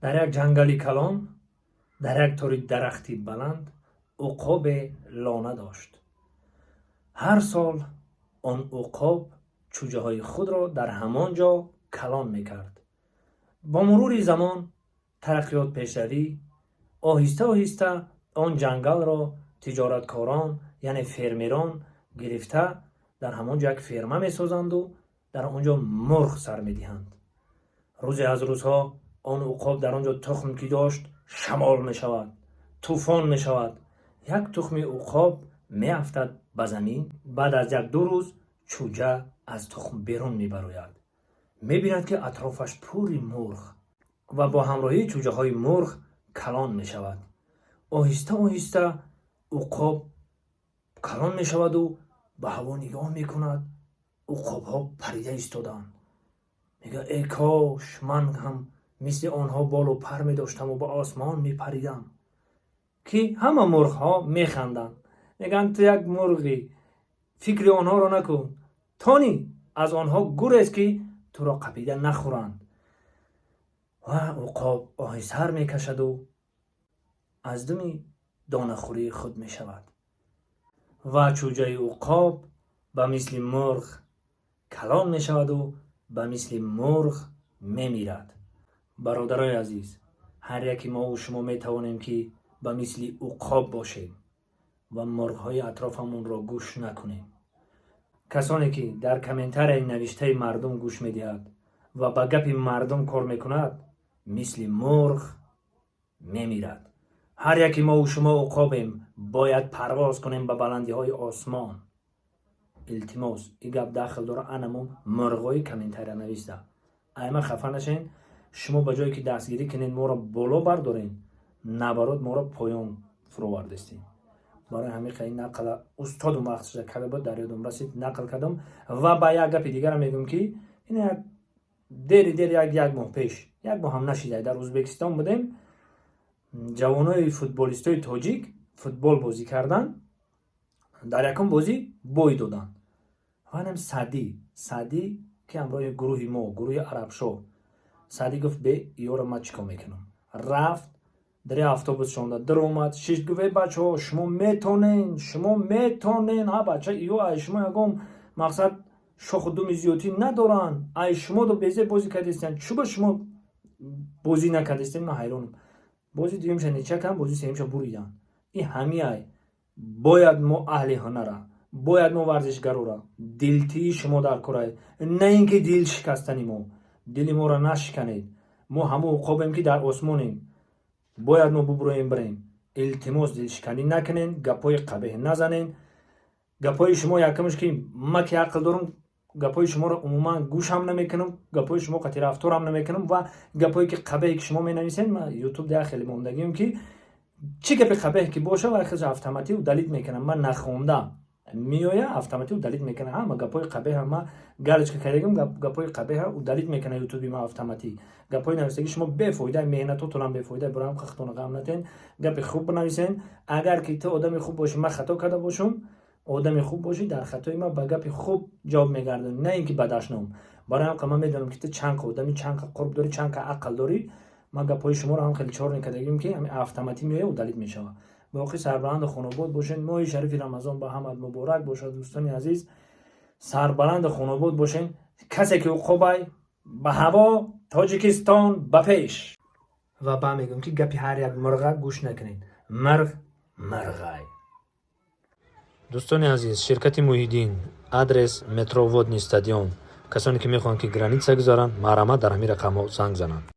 در یک جنگلی کلان در یک تاری درختی بلند عقاب لانه داشت. هر سال آن عقاب چوجه های خود را در همانجا کلان میکرد. با مرور زمان ترقیات پیشروی آهسته آهسته آن جنگل را تجارتکاران یعنی فرمیران گرفته در همانجا یک فرمه میسازند و در آنجا مرغ سر میدهند. روزی از روزها آن عقاب در آنجا تخم که داشت شمال می شود، طوفان می شود. یک تخم عقاب می افتد به زمین. بعد از یک دو روز چوجه از تخم بیرون می براید. می بیند که اطرافش پوری مرغ و با همراهی چوجه های مرغ کلان می شود. آهسته آهسته عقاب کلان می شود و به هوا نگاه می کند. عقاب ها پریده ایستادند. میگه ای کاش من هم مثل آنها بال و پر می داشتم و به آسمان می پریدم. که همه مرغ ها می خندند. میگن تو یک مرغی، فکر آنها را نکن، تانی از آنها گریز که تو را قپیده نخورند. و عقاب آهسته می کشد و از دم دانه خوری خود می شود. و چوجه عقاب به مثل مرغ کلان می شود و به مثل مرغ می میرد. برادرای عزیز، هر یکی ما و شما می توانیم که به مثل عقاب باشیم و مرغ های اطرافمون را گوش نکنیم. کسانی که در کامنتر نوشته مردم گوش می دهد و به گپ مردم کار می کند مثل مرغ می میرد. هر یکی ما و شما عقابیم، باید پرواز کنیم به بلندی های آسمان. التماس این گپ داخل داره انمون مرغای کامنتر نوشته. ایما خفه نشین، شما به جایی که دستگیری کنین ما را بالا بردارین، نبرات ما را پایان فرووردستین. برای همین خیلی نقل استاد و مخصوص کرده بود در یادم رسید نقل کردم. و با یک گپ دیگر میگم که این یک ماه پیش، یک ماه هم نشیده، در ازبکستان بودیم. جوانای فوتبالیستای تاجیک فوتبال بازی کردن. در یکم بازی بوی دادن. خانم سعدی که همراه گروه ما، گروه عربشو، سعدی گفت به یارو ما چیکار میکنم. رفت در اتوبوس شوند در اومد. شش گفت بچه‌ها شما میتونین ها بچه ایو شما یکم مقصد شوخ دوم زیادی ندارن. ای شما دو بیزه بازی کردین، چوب شما بازی نکردین. من حیرانم. بازی دیگه‌مش نچکم، بازی سومش بریدن. این همیای باید ما اهل هنر، باید ما ورزشگرا را دلتی شما در کارای، نه اینکه دل شکستنی ما، دل ما را نشکنید. ما همو عقابیم که در آسمانیم، باید ما ببریم بریم. التماس دل شکنی نکنین، گپای قبیح نزنین. گپای شما یکمش که ما که عقل دارم گپای شما را عموما گوش هم نمیکنم، گپای شما قطع رفتار هم نمیکنم و گپایی که قبیح که شما مینویسین من یوتیوب ده خیلی موندگیم که چی گپ قبیح که باشه و خود اتوماتیک و دلیت میکنم. من نخوندم میویا اتوماتیک و دلیت میکنه. هم گپای قبیح هم گالش که کردم گپای قبیح و دلیت میکنه یوتیوب ما اتوماتیک. گپای نوشته شما بفایده مهنتتون بفایده برام خختون غم نتین. گپ خوب بنویسین. اگر که تو آدم خوب باشی من خطا کرده باشم، آدم خوب باشی در خطای ما با گپ خوب جواب میگردن، نه اینکه بدشنم. برای هم که من میدونم که تو چند آدمی چند قرب داری چند عقل داری. ما گپای شما رو هم خیلی چهار نکردیم که همین اتوماتیک میاد و دلیت میشه. باقی سربلند خانواد باشین. ماه شریف رمضان با همت مبارک باشه دوستان عزیز. سربلند خانواد باشین. کسی که عقابای به هوا تاجیکستان به پیش. و با میگم که گپی هر یک مرغ گوش نکنین. مرغای. دوستان عزیز، شرکت محیدین، آدرس مترو ودنی استادیوم. کسانی که میخوان که گرانیت بگذارن مرامت در همین رقم زنگ زنن.